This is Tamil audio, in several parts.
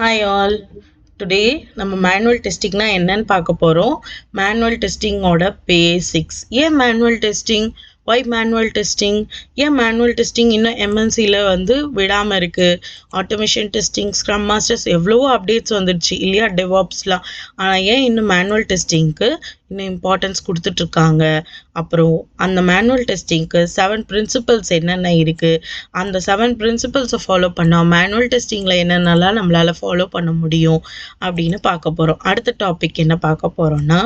Hi all. Today நம்ம மேனுவல் டெஸ்டிங்னா என்னன்னு பார்க்க போறோம். மேனுவல் டெஸ்டிங்கோட பேசிக்ஸ். ஏன் manual testing? Why manual testing? ஏன் மேனுவல் டெஸ்டிங் இன்னும் எம்என்சியில் விடாமல் இருக்குது? ஆட்டோமேஷன் டெஸ்டிங், ஸ்க்ரம் மாஸ்டர்ஸ் எவ்வளவோ அப்டேட்ஸ் வந்துடுச்சு இல்லையா, டெவாப்ஸ்லாம். ஆனால் ஏன் இன்னும் மேனுவல் டெஸ்டிங்க்கு இன்னும் இம்பார்ட்டன்ஸ் கொடுத்துட்ருக்காங்க? அப்புறம் அந்த மேனுவல் டெஸ்டிங்க்கு 7 பிரின்சிபல்ஸ் என்னென்ன இருக்குது, அந்த 7 பிரின்சிபல்ஸை ஃபாலோ பண்ணால் மேனுவல் டெஸ்டிங்கில் என்னென்னலாம் நம்மளால் ஃபாலோ பண்ண முடியும் அப்படின்னு பார்க்க போகிறோம். அடுத்த டாபிக் என்ன பார்க்க போகிறோம்னா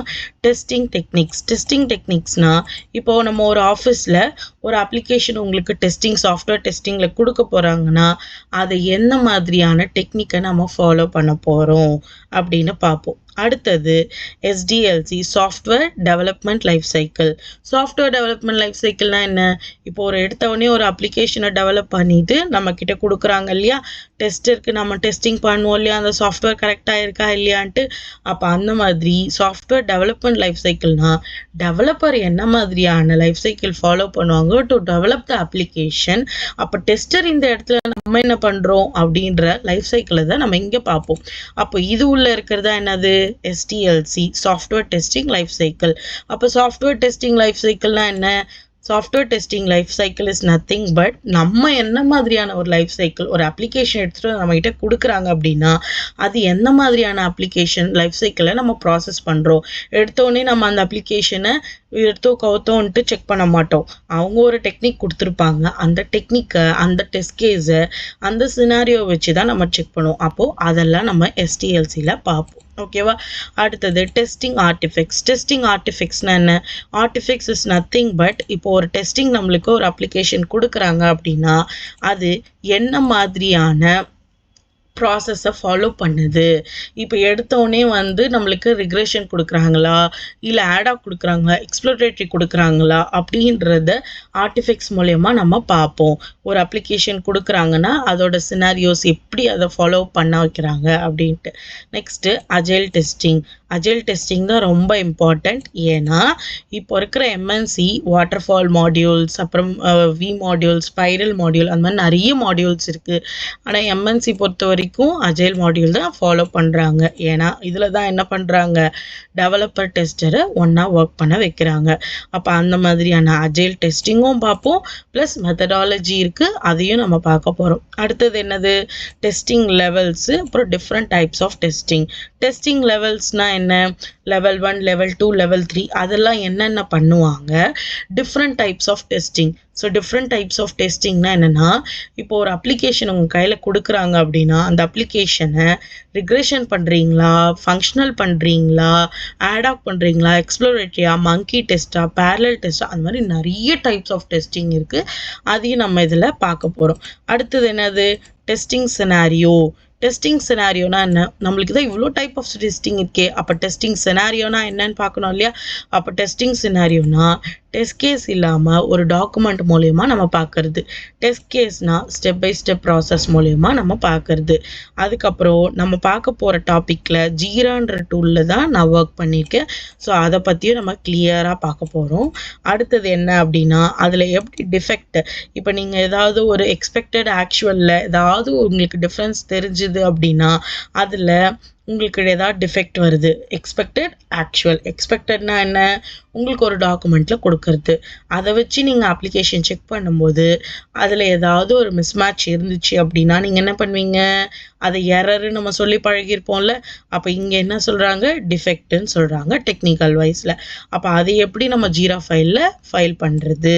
டெஸ்டிங் டெக்னிக்ஸ். டெஸ்டிங் டெக்னிக்ஸ்னால் இப்போது நம்ம ஒரு ஆஃபீஸில் ஒரு அப்ளிகேஷன் உங்களுக்கு டெஸ்டிங் சாஃப்ட்வேர் டெஸ்டிங்கில் கொடுக்க போகிறாங்கன்னா அதை என்ன மாதிரியான டெக்னிக்கை நம்ம ஃபாலோ பண்ண போகிறோம் அப்படின்னு பார்ப்போம். அடுத்தது SDLC, software development life cycle. Software development life சைக்கிள்னால் என்ன? இப்போ ஒரு எடுத்தவொடனே ஒரு அப்ளிகேஷனை டெவலப் பண்ணிட்டு நம்ம கிட்ட கொடுக்குறாங்க இல்லையா, டெஸ்டருக்கு நம்ம டெஸ்டிங் பண்ணுவோம் இல்லையா, அந்த சாஃப்ட்வேர் கரெக்டாக இருக்கா இல்லையான்ட்டு. அப்போ அந்த மாதிரி சாஃப்ட்வேர் டெவலப்மெண்ட் லைஃப் சைக்கிள்னால் டெவலப்பர் என்ன மாதிரியான லைஃப் சைக்கிள் ஃபாலோ பண்ணுவாங்க டு டெவலப் த அப்ளிகேஷன். அப்போ டெஸ்டர் இந்த இடத்துல நம்ம என்ன பண்ணுறோம் அப்படின்ற லைஃப் சைக்கிளை தான் நம்ம இங்கே பார்ப்போம். அப்போ இது உள்ள இருக்கிறதா என்னது? STLC, software testing life cycle. அப்போ சாஃப்ட்வேர் டெஸ்டிங் லைஃப் சைக்கிள்னா என்ன? Software testing life cycle is nothing but நம்ம என்ன மாதிரியான ஒரு லைஃப் சைக்கிள், ஒரு அப்ளிகேஷன் எடுத்துகிட்டு நம்மகிட்ட கொடுக்குறாங்க அப்படின்னா அது என்ன மாதிரியான அப்ளிகேஷன் லைஃப் சைக்கிளை நம்ம ப்ராசஸ் பண்ணுறோம். எடுத்தோடனே நம்ம அந்த அப்ளிகேஷனை எடுத்தோ கவுத்தோன்ட்டு செக் பண்ண மாட்டோம். அவங்க ஒரு டெக்னிக் கொடுத்துருப்பாங்க, அந்த டெக்னிக்கை, அந்த டெஸ்ட் கேஸை, அந்த சினாரியோ வச்சு தான் நம்ம செக் பண்ணுவோம். அப்போது அதெல்லாம் நம்ம STLCயில் பார்ப்போம். ஓகேவா? அடுத்தது டெஸ்டிங் ஆர்டிஃபெக்ட்ஸ். டெஸ்டிங் ஆர்டிஃபெக்ட்ஸ்னா என்ன? ஆர்டிஃபெக்ட்ஸ் இஸ் நத்திங் பட் இப்போ ஒரு டெஸ்டிங் நம்மளுக்கு ஒரு அப்ளிகேஷன் கொடுக்குறாங்க அப்படின்னா அது என்ன மாதிரியான ப்ராசஸை ஃபாலோ பண்ணுது. இப்போ எடுத்தோடனே நம்மளுக்கு ரிக்ரெஷன் கொடுக்குறாங்களா, இல்லை ஆடாக கொடுக்குறாங்களா, எக்ஸ்ப்ளோரேட்டரி கொடுக்குறாங்களா அப்படின்றத ஆர்டிஃபெக்ட்ஸ் மூலயமா நம்ம பார்ப்போம். ஒரு அப்ளிகேஷன் கொடுக்குறாங்கன்னா அதோட சினாரியோஸ் எப்படி அதை ஃபாலோ பண்ண வைக்கிறாங்க அப்படின்ட்டு. Next agile testing. Agile testing தான் ரொம்ப இம்பார்ட்டண்ட். ஏன்னா இப்போ இருக்கிற எம்என்சி வாட்டர்ஃபால் மாடியூல்ஸ், அப்புறம் வி மாடியூல்ஸ், ஸ்பைரல் மாடியூல், அந்த மாதிரி நிறைய மாடியூல்ஸ் இருக்குது. ஆனால் எம்என்சி பொறுத்த வரைக்கும் அஜைல் மாடியூல் தான் ஃபாலோ பண்ணுறாங்க. ஏன்னா இதில் தான் என்ன பண்ணுறாங்க, டெவலப்பர் டெஸ்டரை ஒன்றா ஒர்க் பண்ண வைக்கிறாங்க. அப்போ அந்த மாதிரியான அஜைல் டெஸ்டிங்கும் பார்ப்போம், ப்ளஸ் மெத்தடாலஜி இருக்குது, அதையும் நம்ம பார்க்க போகிறோம். அடுத்தது என்னது? டெஸ்டிங் லெவல்ஸு, அப்புறம் different types of testing. Testing லெவல்ஸ்னால் என்ன? லெவல் 1, லெவல் 2, லெவல் 3 அதெல்லாம் என்னென்ன பண்ணுவாங்க. Different types of testing. So different types of டெஸ்டிங்னா என்னென்னா, இப்போ ஒரு அப்ளிகேஷன் உங்கள் கையில் கொடுக்குறாங்க அப்படின்னா அந்த அப்ளிகேஷனை ரிக்ரெஷன் பண்ணுறீங்களா, ஃபங்க்ஷனல் பண்ணுறீங்களா, ஆடாக் பண்ணுறீங்களா, எக்ஸ்ப்ளோரேட்டரியா, மங்கி டெஸ்ட்டா, பேரலல் டெஸ்ட்டா, அந்த மாதிரி நிறைய டைப்ஸ் ஆஃப் டெஸ்டிங் இருக்குது. அதையும் நம்ம இதில் பார்க்க போகிறோம். அடுத்தது என்னது? Testing scenario. டெஸ்டிங் சினாரியோனா என்ன? நம்மளுக்கு தான் இவ்வளோ டைப் ஆஃப் டெஸ்டிங் இருக்கே, அப்போ டெஸ்டிங் சினாரியோனா என்னன்னு பார்க்கணும் இல்லையா? அப்போ டெஸ்டிங் சினாரியோனா டெஸ்ட் கேஸ் இல்லாமல் ஒரு டாக்குமெண்ட் மூலயமா நம்ம பார்க்கறது. டெஸ்ட் கேஸ்னால் ஸ்டெப் பை ஸ்டெப் ப்ராசஸ் மூலயமா நம்ம பார்க்கறது. அதுக்கப்புறம் நம்ம பார்க்க போகிற டாப்பிக்கில் ஜீரான்ற டூலில் தான் நான் ஒர்க் பண்ணியிருக்கேன். ஸோ அதை பற்றியும் நம்ம கிளியராக பார்க்க போகிறோம். அடுத்தது என்ன அப்படின்னா அதில் எப்படி டிஃபெக்ட், இப்போ நீங்கள் ஏதாவது ஒரு எக்ஸ்பெக்டட் ஆக்சுவலில் ஏதாவது உங்களுக்கு டிஃப்ரென்ஸ் தெரிஞ்சுது அப்படின்னா அதில் உங்களுக்கு ஏதாவது டிஃபெக்ட் வருது. Expected, actual. எக்ஸ்பெக்டட்னா என்ன? உங்களுக்கு ஒரு டாக்குமெண்ட்டில் கொடுக்கறது, அதை வச்சு நீங்கள் அப்ளிகேஷன் செக் பண்ணும்போது அதில் ஏதாவது ஒரு மிஸ்மேட்ச் இருந்துச்சு அப்படின்னா நீங்கள் என்ன பண்ணுவீங்க? அதை எரரு நம்ம சொல்லி பழகியிருப்போம்ல. அப்போ இங்கே என்ன சொல்கிறாங்க? டிஃபெக்ட்டுன்னு சொல்கிறாங்க டெக்னிக்கல் வைஸில். அப்போ அதை எப்படி நம்ம ஜீரா ஃபைலில் ஃபைல் பண்ணுறது,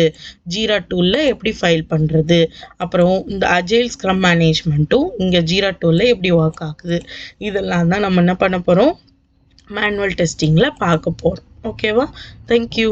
ஜீரா டூலில் எப்படி ஃபைல் பண்ணுறது, அப்புறம் இந்த அஜைல் ஸ்க்ரம் மேனேஜ்மெண்ட்டும் இங்கே ஜீரா டூலில் எப்படி ஒர்க் ஆகுது, இதெல்லாம் தான் நம்ம என்ன பண்ண போகிறோம், மேனுவல் டெஸ்டிங்கில் பார்க்க போகிறோம். ஓகேவா? தேங்க்யூ.